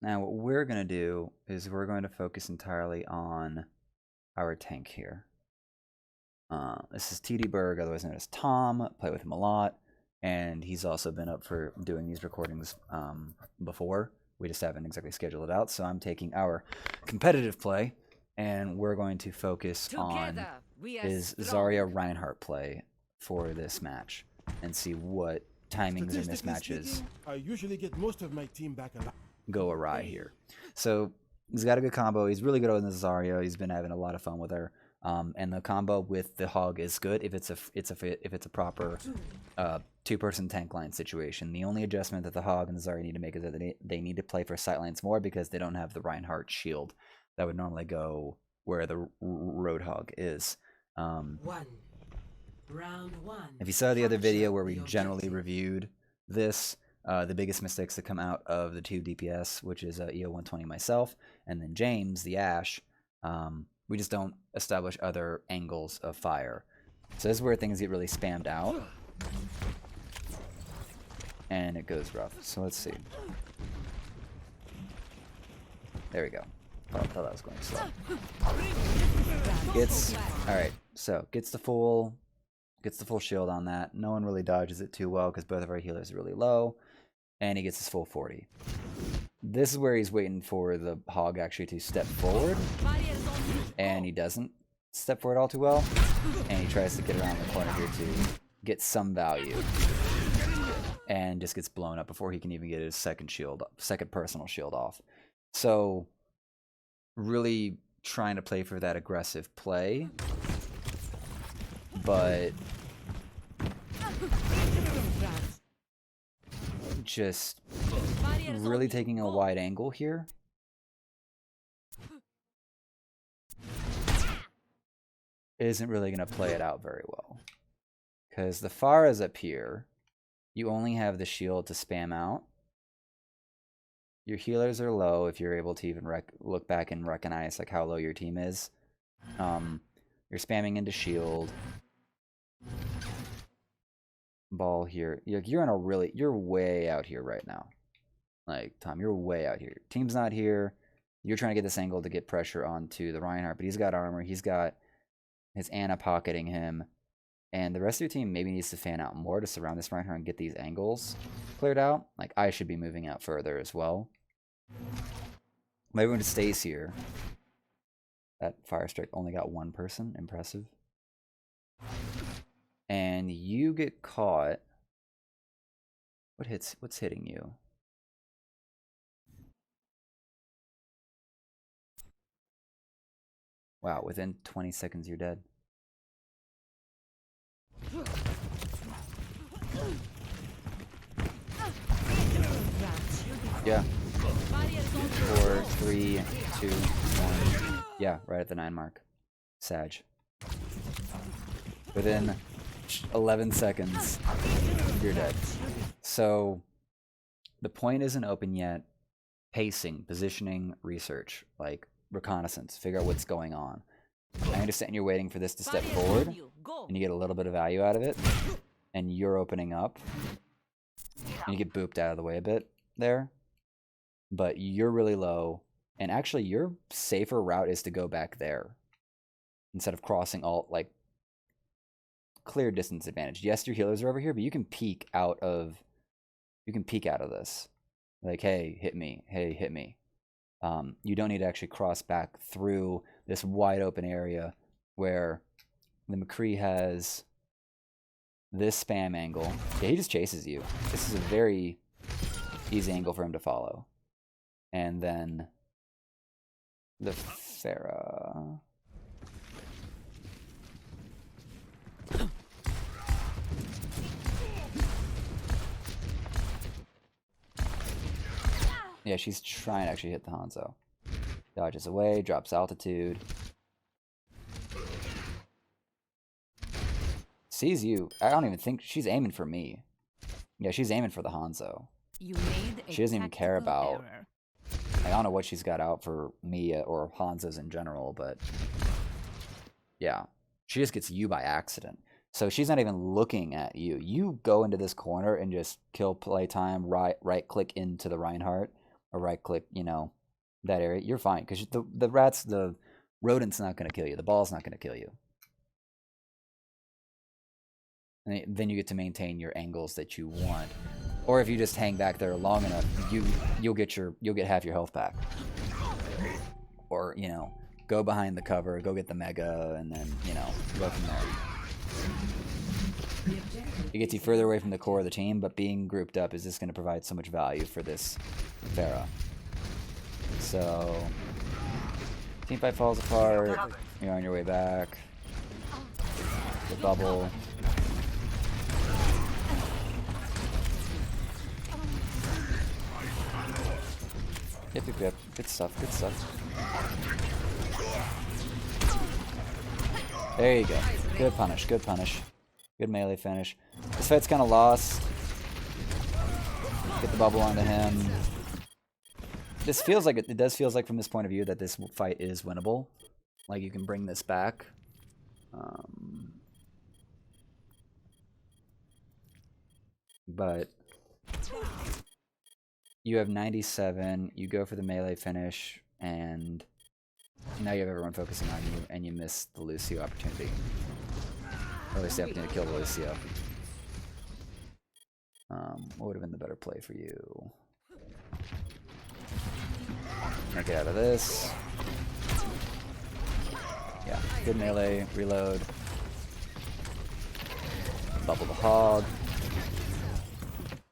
Now what we're going to do is we're going to focus entirely on our tank here. This is tdburg, otherwise known as Tom. Play with him a lot, and he's also been up for doing these recordings before. We just haven't exactly scheduled it out, so I'm taking our competitive play, and we're going to focus on his Zarya Reinhardt play for this match and see what timings or mismatches I usually get most of my team back alive. Go awry here. So he's got a good combo. He's really good on the Zarya. He's been having a lot of fun with her. And the combo with the Hog is good if it's a proper two-person tank line situation. The only adjustment that the Hog and the Zarya need to make is that they need to play for sightlines more because they don't have the Reinhardt shield that would normally go where the Roadhog is. Round one. If you saw the other video where we generally reviewed this, the biggest mistakes that come out of the two DPS, which is EO120 myself, and then James, the Ash, we just don't establish other angles of fire. So this is where things get really spammed out, and it goes rough. So let's see. There we go. Oh, I thought that was going slow. Alright, so gets the full shield on that. No one really dodges it too well because both of our healers are really low. And he gets his full 40. This is where he's waiting for the Hog actually to step forward. And he doesn't step forward all too well. And he tries to get around the corner here to get some value. And just gets blown up before he can even get his second personal shield off. So really trying to play for that aggressive play. But just really taking a wide angle here. Isn't really going to play it out very well. Because the Pharah's up here. You only have the shield to spam out. Your healers are low if you're able to even look back and recognize like how low your team is. You're spamming into shield. Ball here. You're way out here right now. Like, Tom, you're way out here. Team's not here. You're trying to get this angle to get pressure onto the Reinhardt, but he's got armor. He's got his Ana pocketing him. And the rest of your team maybe needs to fan out more to surround this Reinhardt and get these angles cleared out. Like, I should be moving out further as well. But everyone just stays here. That fire strike only got one person. Impressive. And you get caught. What's hitting you? Wow, within 20 seconds you're dead. Yeah. 4, 3, 2, 1. Yeah, right at the 9 mark. Sag. Within 11 seconds, you're dead. So, the point isn't open yet. Pacing, positioning, research, like reconnaissance, figure out what's going on. I understand you're waiting for this to step forward, and you get a little bit of value out of it, and you're opening up, and you get booped out of the way a bit there, but you're really low, and actually your safer route is to go back there, instead of crossing all, like, clear distance advantage. Yes, your healers are over here, but you can peek out of this. Like, hey, hit me. Hey, hit me. You don't need to actually cross back through this wide open area where the McCree has this spam angle. Yeah, he just chases you. This is a very easy angle for him to follow. And then the Pharah. Yeah, she's trying to actually hit the Hanzo. Dodges away, drops altitude. Sees you. I don't even think she's aiming for me. Yeah, she's aiming for the Hanzo. She doesn't even care about... I don't know what she's got out for me or Hanzos in general, but... yeah, she just gets you by accident. So she's not even looking at you. You go into this corner and just kill playtime, right click into the Reinhardt. or right click, you know, that area, you're fine. Because the rodent's not going to kill you. The ball's not going to kill you. And then you get to maintain your angles that you want. Or if you just hang back there long enough, you'll get half your health back. Or, you know, go behind the cover, go get the mega, and then, you know, go from there. It gets you further away from the core of the team, but being grouped up is just going to provide so much value for this Pharah. So, team fight falls apart, you're on your way back. The bubble. Yep. Good stuff. There you go. Good punish. Good melee finish. This fight's kind of lost. Get the bubble onto him. This feels like it does feels like from this point of view that this fight is winnable. Like you can bring this back. But you have 97, you go for the melee finish, and now you have everyone focusing on you, and you miss the Lucio opportunity. Or at least the opportunity to kill the Lucio. What would have been the better play for you? Make it out of this. Yeah, good melee, reload. Bubble the hog.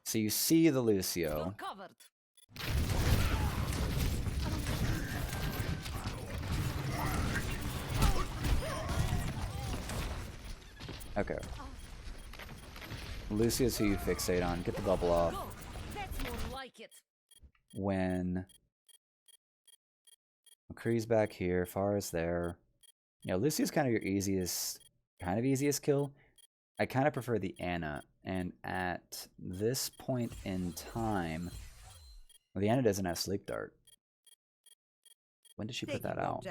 So you see the Lucio. Okay. Lucio's who you fixate on. Get the bubble off. When McCree's back here, Farah's there. You know, Lucio's kind of your easiest kill. I kind of prefer the Ana, and at this point in time, well, the Ana doesn't have Sleep Dart. When did she put that out?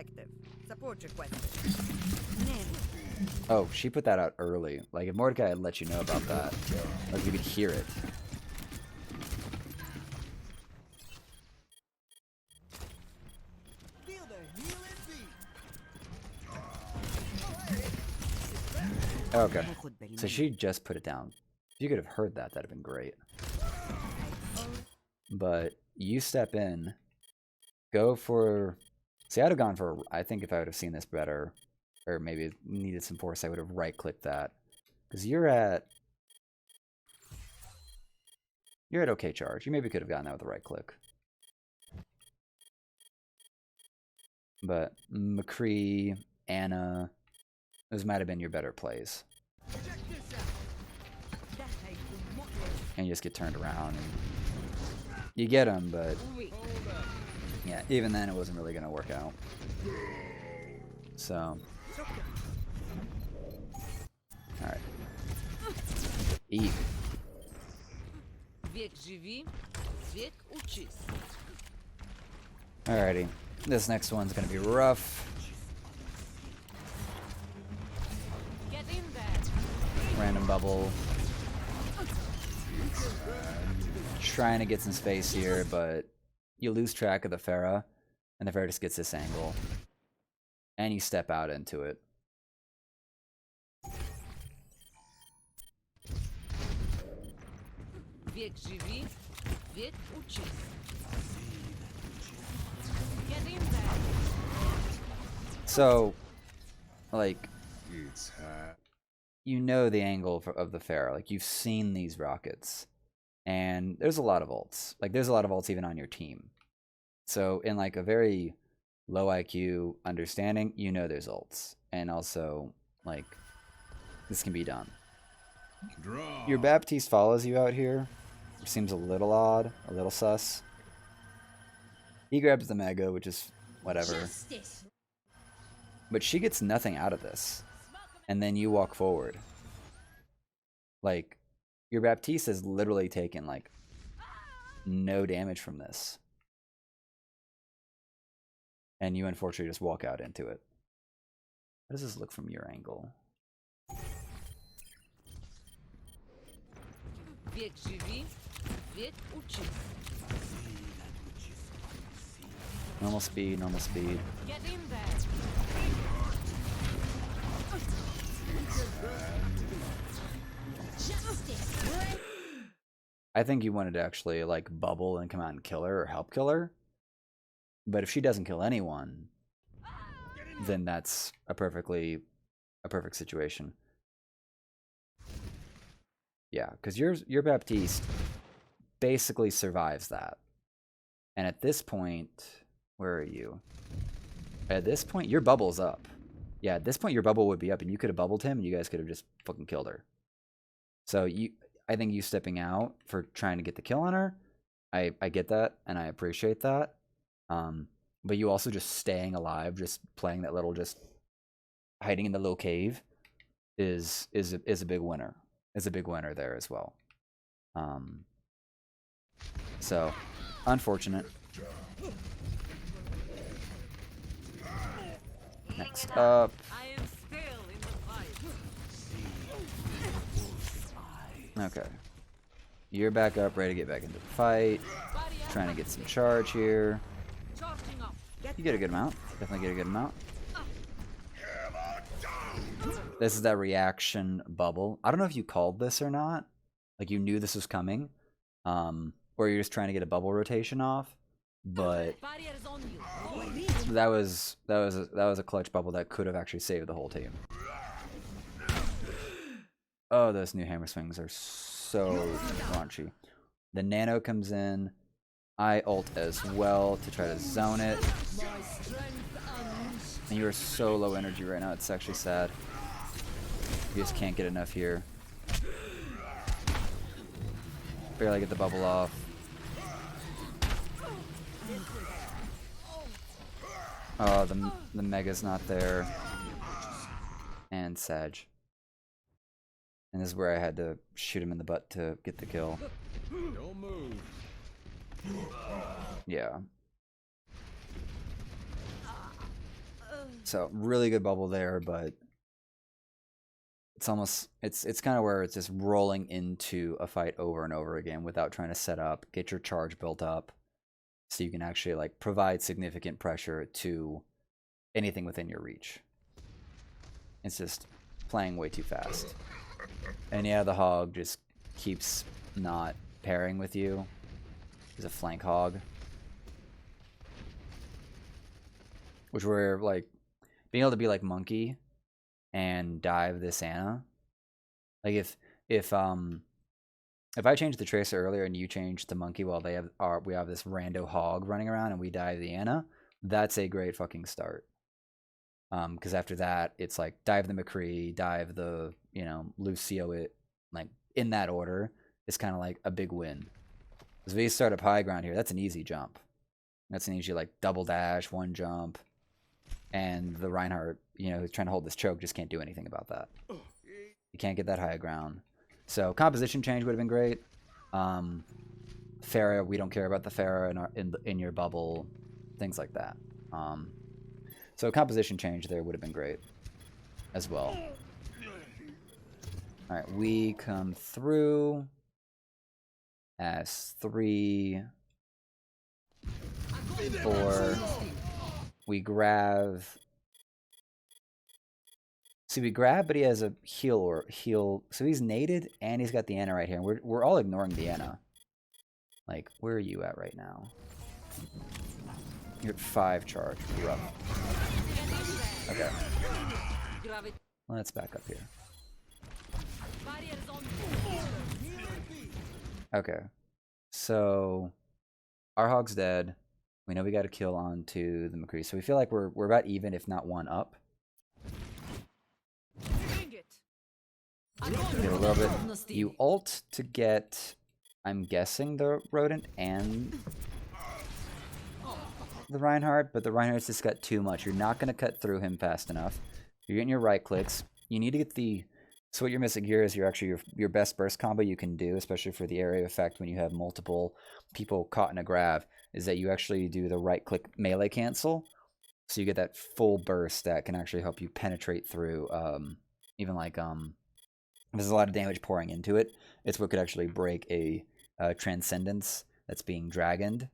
Oh, she put that out early. Like, if Mordecai had let you know about that, like, you could hear it. Okay, so she just put it down. If you could have heard that, that'd have been great. But you step in, go for... See, I'd have gone for... I think if I would have seen this better, or maybe needed some force, I would have right-clicked that. Because you're at okay charge. You maybe could have gotten that with a right-click. But McCree, Ana... Those might have been your better plays. And you just get turned around. And you get them, but... Yeah, even then it wasn't really going to work out. So... Alright. Eat. Alrighty. This next one's going to be rough. Random bubble. Trying to get some space here, but you lose track of the Pharah, and the Pharah just gets this angle. And you step out into it. So, like... You know the angle of the Pharah. Like, you've seen these rockets. And there's a lot of ults. Like, there's a lot of ults even on your team. So, in, like, a very low IQ understanding, you know there's ults. And also, like, this can be done. Draw. Your Baptiste follows you out here, which seems a little odd, a little sus. He grabs the Mega, which is whatever. Justice. But she gets nothing out of this. And then you walk forward. Like, your Baptiste has literally taken, like, no damage from this. And you unfortunately just walk out into it. How does this look from your angle? Normal speed, normal speed. Get in there. I think you wanted to actually like bubble and come out and kill her or help kill her. But if she doesn't kill anyone, then that's a perfect situation. Yeah, because your Baptiste basically survives that. And at this point, where are you? At this point, your bubble's up. Yeah, at this point, your bubble would be up, and you could have bubbled him, and you guys could have just fucking killed her. So I think you stepping out for trying to get the kill on her, I get that, and I appreciate that. But you also just staying alive, just playing that little, just hiding in the little cave, is a big winner. Is a big winner there as well. So unfortunate. Next up. I am still in the fight. Okay. You're back up, ready to get back into the fight. Trying to get some charge here. Charging up. You get a good amount. Definitely get a good amount. This is that reaction bubble. I don't know if you called this or not. Like you knew this was coming. Or you're just trying to get a bubble rotation off. But Barrier is on you. that was a clutch bubble that could have actually saved the whole team. Oh, those new hammer swings are so raunchy. The nano comes in. I ult as well to try to zone it. And you are so low energy right now, it's actually sad. You just can't get enough here. Barely get the bubble off. Oh, the Mega's not there. And Sag. And this is where I had to shoot him in the butt to get the kill. Don't move. Yeah. So really good bubble there, but it's almost it's kind of where it's just rolling into a fight over and over again without trying to set up, get your charge built up, so you can actually like provide significant pressure to anything within your reach. It's just playing way too fast. And yeah, the hog just keeps not pairing with you. He's a flank hog. Which we're like being able to be like Monkey and dive this Ana. Like if I changed the Tracer earlier and you changed the Monkey while we have this rando hog running around and we dive the Ana, that's a great fucking start. Because after that, it's like dive the McCree, dive the, Lucio it, like in that order, it's kind of like a big win. Because if we start up high ground here, that's an easy jump. That's an easy like double dash, one jump. And the Reinhardt, who's trying to hold this choke, just can't do anything about that. You can't get that high ground. So composition change would have been great. Pharah, we don't care about the Pharah in your bubble, things like that. So composition change there would have been great as well. All right, we come through as 3, 4. We grab. See, we grab, but he has a heal. So he's naded, and he's got the Ana right here. And we're all ignoring the Ana. Like, where are you at right now? You're at 5 charge. You're up. Okay. Let's back up here. Okay. So our hog's dead. We know we got to kill onto the McCree. So we feel like we're about even, if not 1 up. Get a little bit. You ult to get, I'm guessing, the Rodent and the Reinhardt, but the Reinhardt's just got too much. You're not going to cut through him fast enough. You're getting your right clicks. You need to get the... So what you're missing here is your best burst combo you can do, especially for the area effect when you have multiple people caught in a grab, is that you actually do the right click melee cancel. So you get that full burst that can actually help you penetrate through, even like, if there's a lot of damage pouring into it, it's what could actually break a Transcendence that's being dragoned.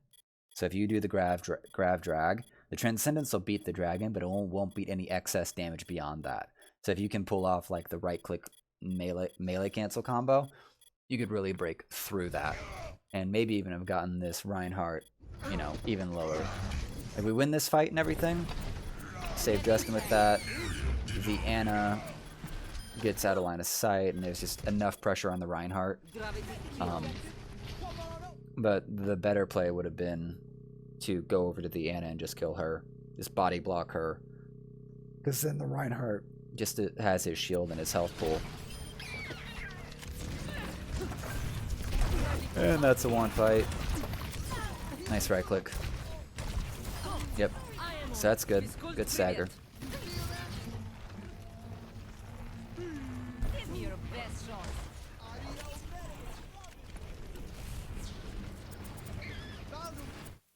So if you do the grav drag, the Transcendence will beat the dragon, but it won't beat any excess damage beyond that. So if you can pull off like the right-click melee cancel combo, you could really break through that. And maybe even have gotten this Reinhardt, you know, even lower. If we win this fight and everything, save Justin with that. The Ana gets out of line of sight, and there's just enough pressure on the Reinhardt. But the better play would have been to go over to the Ana and just kill her. Just body block her. Because then the Reinhardt just has his shield and his health pool. And that's a one fight. Nice right click. Yep. So that's good. Good stagger.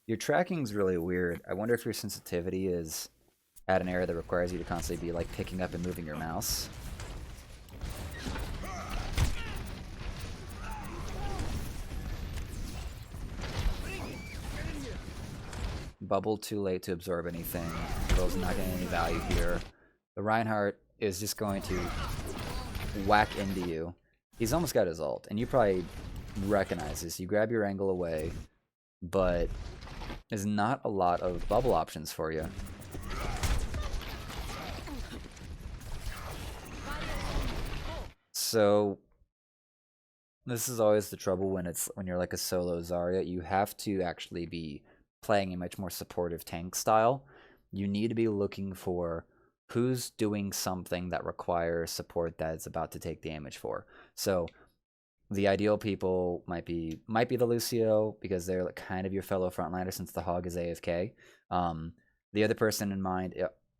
Your tracking's really weird. I wonder if your sensitivity is at an area that requires you to constantly be like picking up and moving your mouse. Bubble too late to absorb anything. Bill's not getting any value here. The Reinhardt is just going to whack into you. He's almost got his ult, and you probably recognize this. You grab your angle away, but there's not a lot of bubble options for you. So this is always the trouble when you're like a solo Zarya. You have to actually be playing a much more supportive tank style. You need to be looking for who's doing something that requires support that is about to take damage for. So the ideal people might be the Lucio, because they're like kind of your fellow frontliner since the Hog is AFK. The other person in mind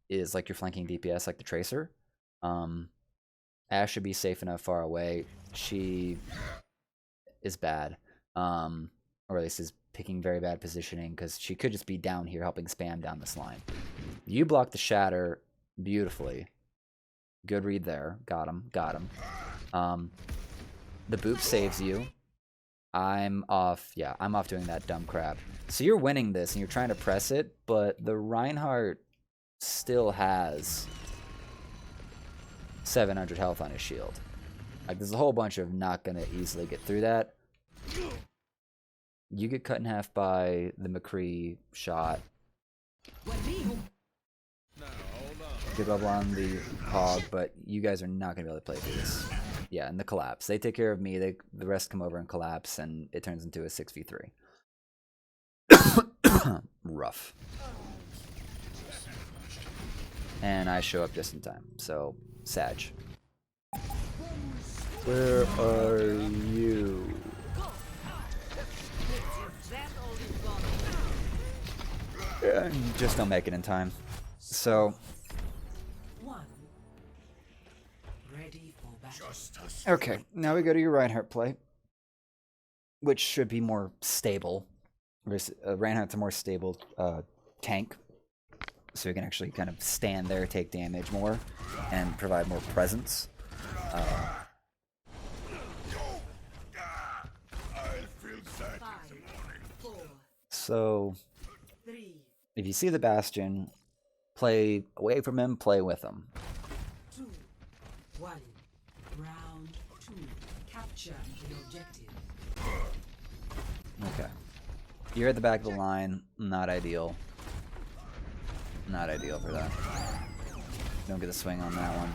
is like your flanking DPS, like the Tracer. Ashe should be safe enough far away. She is bad, or at least is picking very bad positioning, because she could just be down here helping spam down this line. You block the shatter beautifully. Good read there. Got him. The boop saves you. I'm off doing that dumb crap. So you're winning this and you're trying to press it, but the Reinhardt still has 700 health on his shield. Like, there's a whole bunch of not gonna easily get through that. You get cut in half by the McCree shot. Good bubble on the Hog, but you guys are not gonna be able to play through this. Yeah, and the collapse. They take care of me. The rest come over and collapse, and it turns into a 6v3. Rough. And I show up just in time. So, Sag. Where are you? Yeah, just don't make it in time. So, okay, now we go to your Reinhardt play, which should be more stable. Reinhardt's a more stable tank, so you can actually kind of stand there, take damage more, and provide more presence. So, if you see the Bastion, play away from him, play with him. 2, 1. Round 2. Capture the objective. Okay. You're at the back of the line. Not ideal. Not ideal for that. Don't get a swing on that one.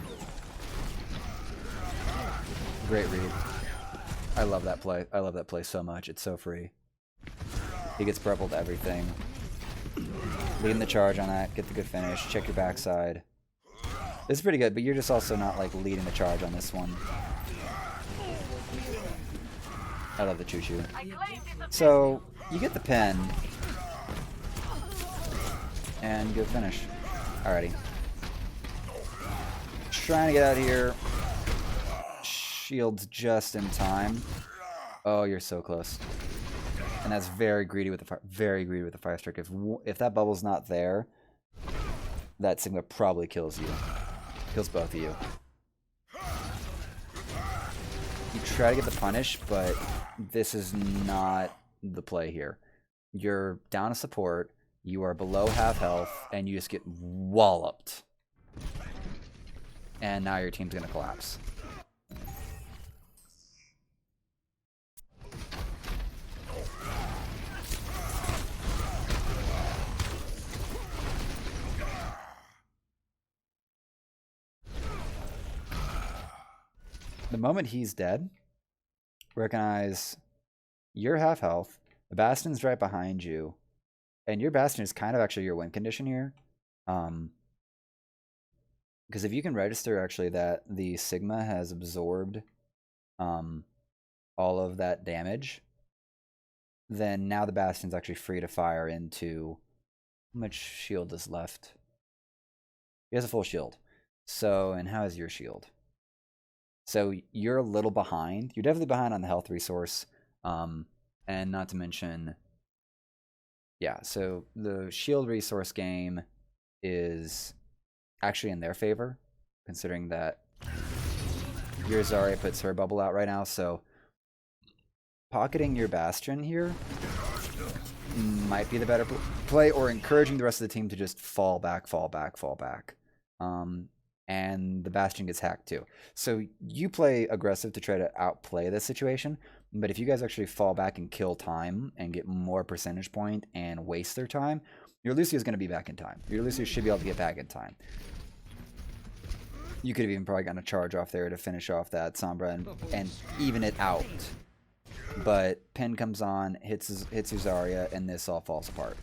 Great read. I love that play. I love that play so much. It's so free. He gets purple to everything. Leading the charge on that. Get the good finish. Check your backside. It's pretty good, but you're just also not like leading the charge on this one. I love the choo-choo. So, you get the pen. And good finish. Alrighty. Trying to get out of here. Shields just in time. Oh, you're so close. And that's very greedy with the fire strike. If that bubble's not there, that Sigma probably kills you. Kills both of you. You try to get the punish, but this is not the play here. you're down a support, you are below half health, and you just get walloped. And now your team's gonna collapse. The moment he's dead, recognize you're half health, the Bastion's right behind you, and your Bastion is kind of actually your win condition here. Because if you can register actually that the Sigma has absorbed all of that damage, then now the Bastion's actually free to fire into... How much shield is left? He has a full shield. So, and how is your shield? So you're a little behind. You're definitely behind on the health resource. And not to mention, yeah, so the shield resource game is actually in their favor, considering that your Zarya puts her bubble out right now. So pocketing your Bastion here might be the better play, or encouraging the rest of the team to just fall back. And the Bastion gets hacked too. So you play aggressive to try to outplay this situation, but if you guys actually fall back and kill time and get more percentage point and waste their time, your Lucio is going to be back in time. Your Lucio should be able to get back in time. You could have even probably gotten a charge off there to finish off that Sombra and even it out. But Pin comes on, hits your Zarya, and this all falls apart.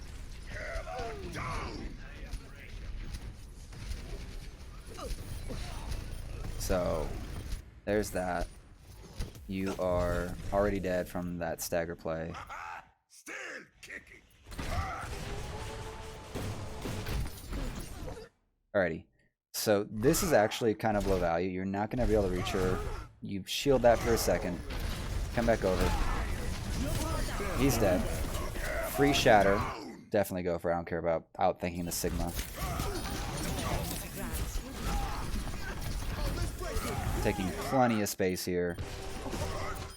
So, there's that. You are already dead from that stagger play. Still kicking. Alrighty. So, this is actually kind of low value. You're not going to be able to reach her. You shield that for a second. Come back over. He's dead. Free shatter. Definitely go for it. I don't care about outthinking the Sigma. Taking plenty of space here.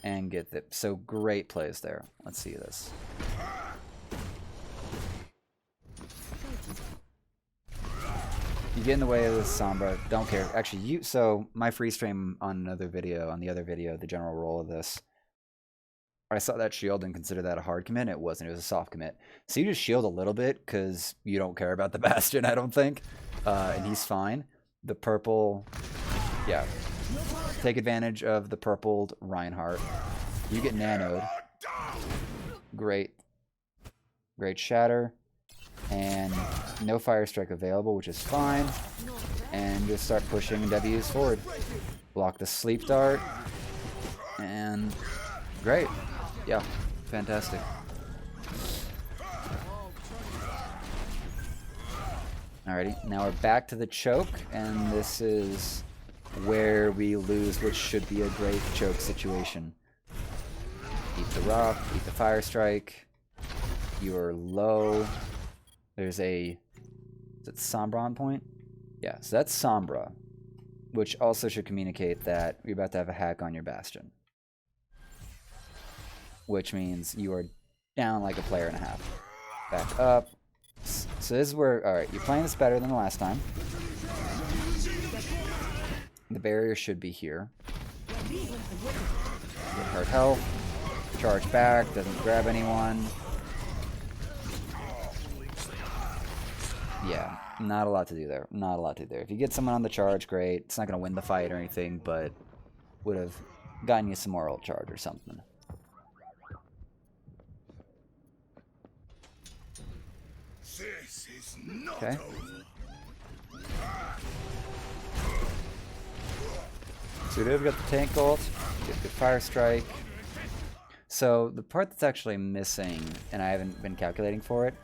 And get the... So great plays there. Let's see this. You get in the way of this Sombra. Don't care. Actually, so my free stream on another video, on the other video, the general role of this, I saw that shield and considered that a hard commit. It wasn't. It was a soft commit. So you just shield a little bit because you don't care about the Bastion, I don't think. And he's fine. The purple... Yeah. Take advantage of the purpled Reinhardt. You get nanoed. Great. Great shatter. And no fire strike available, which is fine. And just start pushing W's forward. Block the sleep dart. And great. Yeah, fantastic. Alrighty, now we're back to the choke, and this is where we lose, which should be a great choke situation. Eat the rock, eat the fire strike. You are low. There's a... Is it Sombra on point? Yeah, so that's Sombra, which also should communicate that you're about to have a hack on your Bastion. Which means you are down like a player and a half. Back up. So this is where... Alright, you're playing this better than the last time. The barrier should be here. Get hurt health. Charge back. Doesn't grab anyone. Yeah, not a lot to do there. Not a lot to do there. If you get someone on the charge, great. It's not going to win the fight or anything, but would have gotten you some more ult charge or something. This is not Okay. over. So we've got the tank ult, get the fire strike. So the part that's actually missing, and I haven't been calculating for it,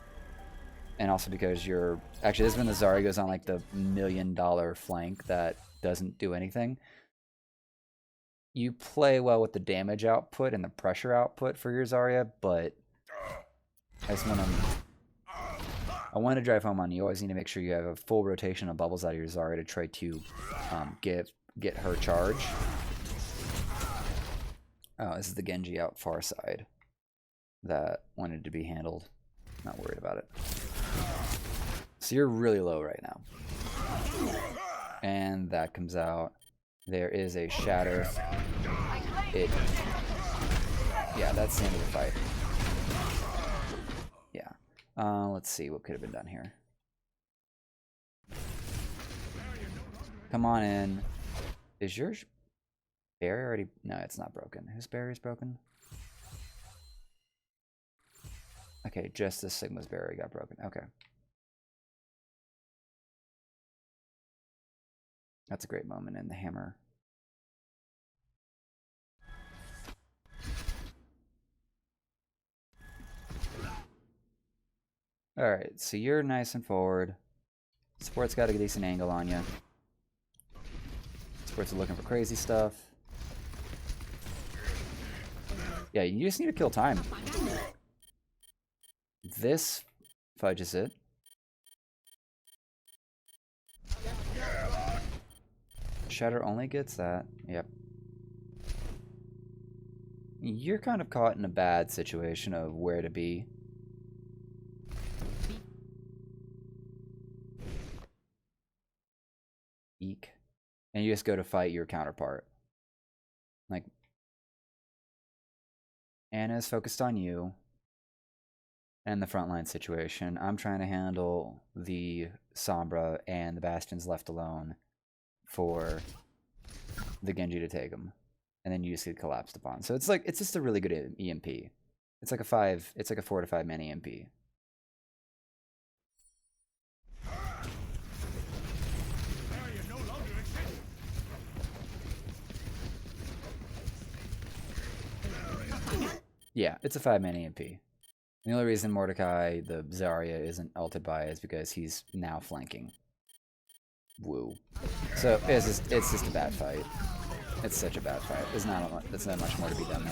and also because you're... Actually, this is when the Zarya goes on like the $1 million flank that doesn't do anything. You play well with the damage output and the pressure output for your Zarya, but I just want to... I want to drive home on you always need to make sure you have a full rotation of bubbles out of your Zarya to try to get her charge. Oh, this is the Genji out far side that wanted to be handled. Not worried about it. So you're really low right now. And that comes out. There is a shatter. Yeah, that's the end of the fight. Yeah. Let's see what could have been done here. Come on in. Is your barrier already? No, it's not broken. Whose barrier is broken? Okay, just the Sigma's barrier got broken. Okay. That's a great moment in the hammer. Alright, so you're nice and forward. Support's got a decent angle on you. Support's looking for crazy stuff. Yeah, you just need to kill time. This fudges it. Shatter only gets that. Yep. You're kind of caught in a bad situation of where to be. Eek. And you just go to fight your counterpart. Like, Anna's focused on you and the frontline situation. I'm trying to handle the Sombra, and the Bastion's left alone for the Genji to take him. And then you just get collapsed upon. So it's like, it's just a really good EMP. It's like a 4 to 5 man EMP. Yeah, it's a 5 man EMP. The only reason Mordecai, the Zarya, isn't ulted by is because he's now flanking. Woo. So it's just a bad fight. It's such a bad fight. There's not much more to be done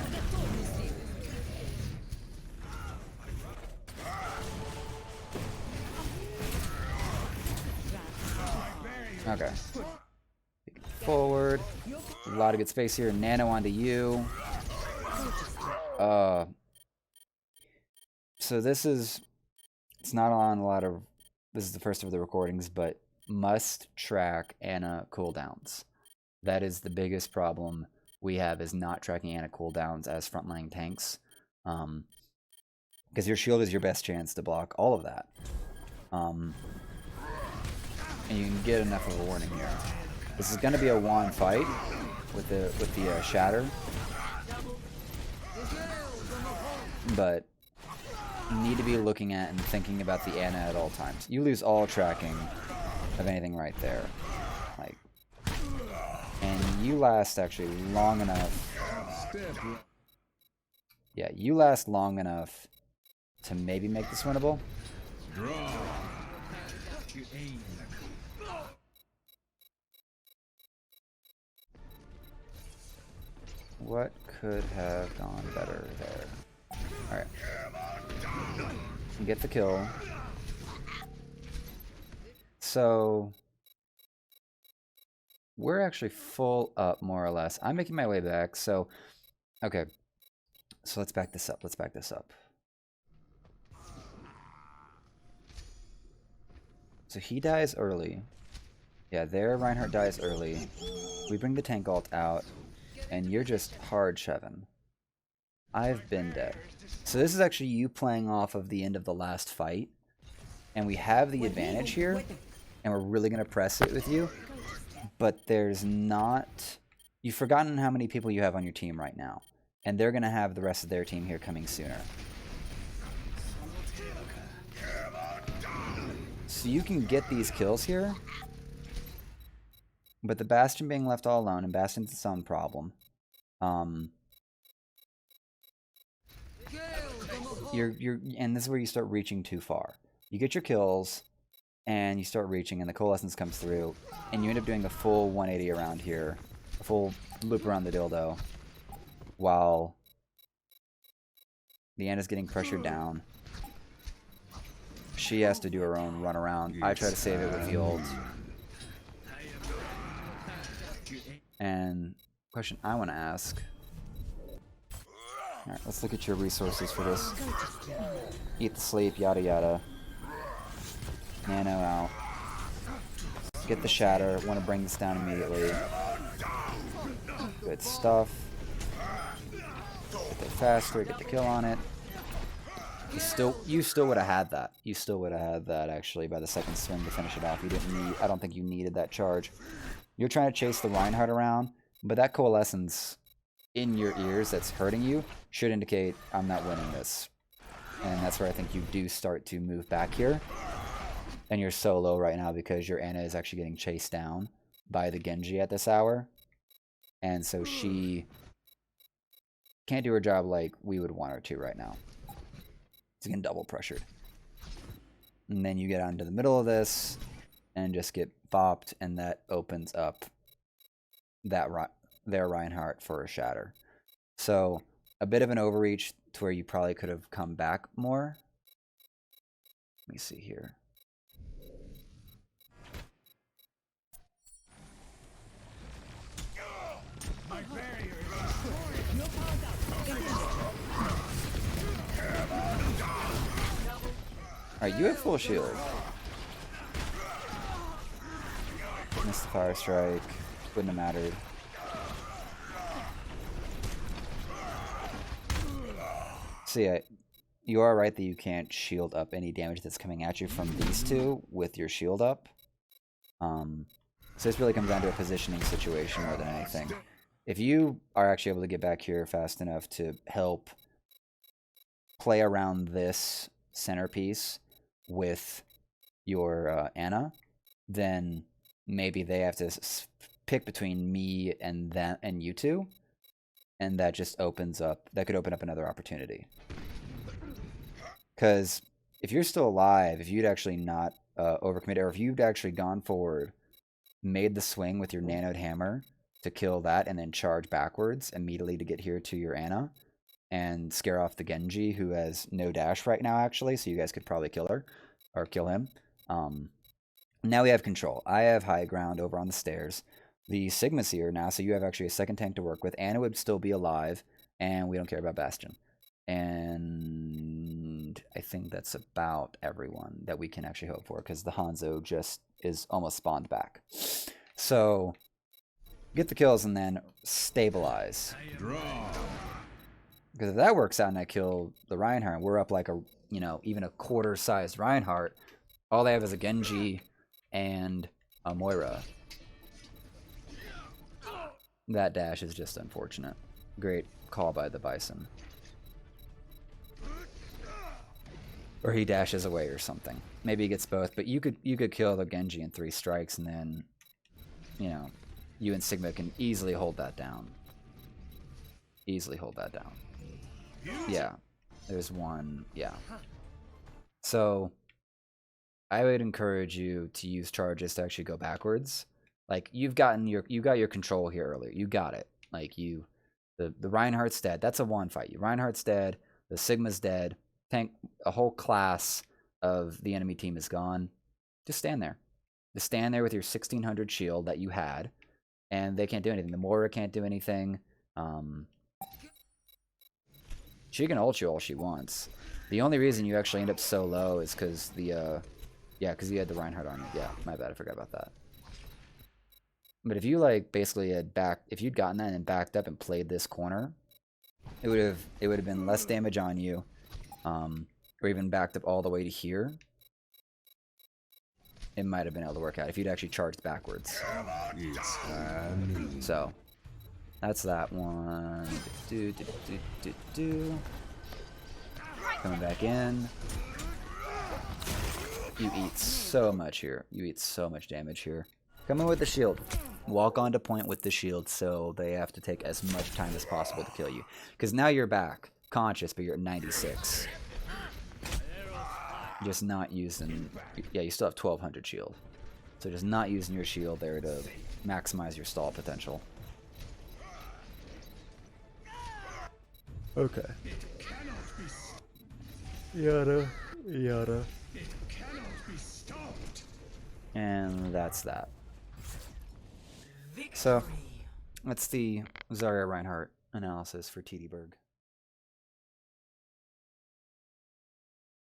there. Okay. Forward. A lot of good space here. Nano onto you. So this is, it's not on a lot of, this is the first of the recordings, but must track Ana cooldowns. That is the biggest problem we have, is not tracking Ana cooldowns as frontline tanks. Because your shield is your best chance to block all of that. And you can get enough of a warning here. This is going to be a one fight with the shatter. But you need to be looking at and thinking about the Ana at all times. You lose all tracking of anything right there. Like, and you last actually long enough. Yeah, you last long enough to maybe make this winnable. What could have gone better there? Alright. Get the kill. So we're actually full up, more or less. I'm making my way back, so okay. So let's back this up. Let's back this up. So he dies early. Yeah, there Reinhardt dies early. We bring the tank ult out, and you're just hard shoving. I've been dead. So this is actually you playing off of the end of the last fight. And we have the advantage here. And we're really going to press it with you. But there's not... You've forgotten how many people you have on your team right now. And they're going to have the rest of their team here coming sooner. So you can get these kills here. But the Bastion being left all alone, and Bastion's its own problem. And this is where you start reaching too far. You get your kills, and you start reaching, and the coalescence comes through, and you end up doing a full 180 around here, a full loop around the dildo, while the Ana's getting pressured down. She has to do her own run around. I try to save it with the ult. And question I want to ask: Alright, let's look at your resources for this. Eat the sleep, yada yada. Nano out. Get the shatter. Want to bring this down immediately. Good stuff. Get there faster, get the kill on it. You still would have had that. You still would have had that actually by the second swing to finish it off. You didn't need, I don't think you needed that charge. You're trying to chase the Reinhardt around, but that coalescence in your ears that's hurting you should indicate I'm not winning this. And that's where I think you do start to move back here. And you're so low right now because your Ana is actually getting chased down by the Genji at this hour. And so she can't do her job like we would want her to right now. It's getting double pressured. And then you get onto the middle of this and just get bopped, and that opens up that their Reinhardt for a shatter. So a bit of an overreach to where you probably could have come back more. Let me see here. Alright, you have full shield. Missed the fire strike. Wouldn't have mattered. So yeah, you are right that you can't shield up any damage that's coming at you from these two with your shield up. So this really comes down to a positioning situation more than anything. If you are actually able to get back here fast enough to help play around this centerpiece with your Ana, then maybe they have to pick between me and them and you two, and that just opens up. That could open up another opportunity. Because if you're still alive, if you'd actually not overcommitted, or if you'd actually gone forward, made the swing with your nanoed hammer to kill that, and then charge backwards immediately to get here to your Ana and scare off the Genji, who has no dash right now, actually, so you guys could probably kill her, or kill him. Now we have control. I have high ground over on the stairs. The Sigma's here now, so you have actually a second tank to work with. Ana would still be alive, and we don't care about Bastion. And I think that's about everyone that we can actually hope for, because the Hanzo just is almost spawned back. So get the kills and then stabilize. Because if that works out and I kill the Reinhardt, we're up like a, you know, even a quarter-sized Reinhardt. All they have is a Genji and a Moira. That dash is just unfortunate. Great call by the Bison. Or he dashes away or something. Maybe he gets both, but you could kill the Genji in 3 strikes, and then, you know, you and Sigma can easily hold that down. Easily hold that down. Yeah. There's one. Yeah. So I would encourage you to use charges to actually go backwards. Like, you got your control here earlier. You got it. Like, the Reinhardt's dead. That's a one fight. Reinhardt's dead. The Sigma's dead. Tank, a whole class of the enemy team is gone. Just stand there. Just stand there with your 1600 shield that you had, and they can't do anything. The Moira can't do anything. She can ult you all she wants. The only reason you actually end up so low is because because you had the Reinhardt on it. Yeah, my bad, I forgot about that. But if you like basically if you'd gotten that and backed up and played this corner, it would have been less damage on you, or even backed up all the way to here. It might have been able to work out if you'd actually charged backwards. So that's that one. Coming back in. You eat so much here. You eat so much damage here. Come in with the shield. Walk onto point with the shield, so they have to take as much time as possible to kill you. Because now you're back, conscious, but you're at 96. Just not using... Yeah, you still have 1200 shield. So just not using your shield there to maximize your stall potential. Okay. Yada, yada. And that's that. So, that's the Zarya Reinhardt analysis for tdburg.